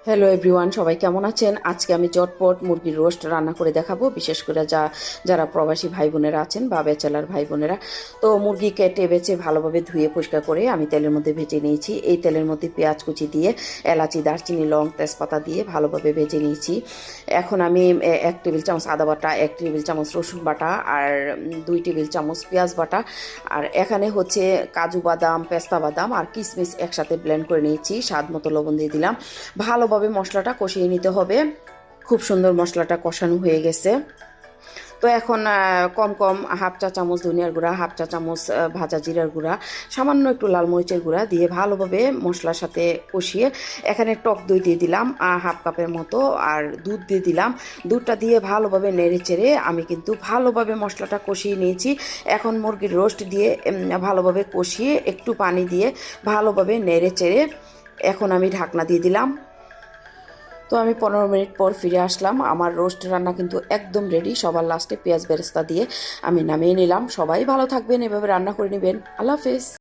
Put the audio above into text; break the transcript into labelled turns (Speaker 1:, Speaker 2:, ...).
Speaker 1: Hello everyone, সবাই কেমন আছেন? আজকে আমি চটপট মুরগির রোস্ট রান্না করে দেখাবো, বিশেষ করে যারা প্রবাসী ভাই বোনেরা আছেন বা ব্যাচেলার ভাই বোনেরা। তো মুরগি কেটে বেছে ভালোভাবে ধুয়ে পরিষ্কার করে আমি তেলের মধ্যে ভেজে নিয়েছি। এই তেলের মধ্যে পেঁয়াজ কুচি দিয়ে এলাচি, দারচিনি, লং, তেজপাতা দিয়ে ভালোভাবে ভেজে নিয়েছি। এখন আমি 1 টেবিল চামচ আদা বাটা, 1 টেবিল চামচ রসুন বাটা আর 2 টেবিল চামচ পেঁয়াজ বাটা আর এখানে হচ্ছে কাজু বাদাম, পেস্তা বাদাম আর কিশমিশ একসাথে ব্লেন্ড করে নিয়েছি। স্বাদ মতো লবণ দিয়ে দিলাম। ভালোভাবে মশলাটা কষিয়ে নিতে হবে। খুব সুন্দর মশলাটা কষানো হয়ে গেছে। তো এখন কম কম হাফ চা চামচ ধনিয়ার গুঁড়া, হাফ চা চামচ ভাজা জিরার গুঁড়া, সামান্য একটু লাল মরিচের গুঁড়া দিয়ে ভালোভাবে মশলার সাথে কষিয়ে এখানে টক দই দিয়ে দিলাম হাফ কাপের মতো, আর দুধ দিয়ে দিলাম। দুধটা দিয়ে ভালোভাবে নেড়ে চেড়ে আমি কিন্তু ভালোভাবে মশলাটা কষিয়ে নিয়েছি। এখন মুরগির রোস্ট দিয়ে ভালোভাবে কষিয়ে একটু পানি দিয়ে ভালোভাবে নেড়ে চেড়ে এখন আমি ঢাকনা দিয়ে দিলাম। তো আমি 15 মিনিট পর ফিরে আসলাম। আমার রোস্ট রান্না কিন্তু একদম রেডি। সবার লাস্টে পেঁয়াজ বেরেস্তা দিয়ে আমি নামিয়ে নিলাম। সবাই ভালো থাকবেন, এভাবে রান্না করে নেবেন। আল্লাহ হাফেজ।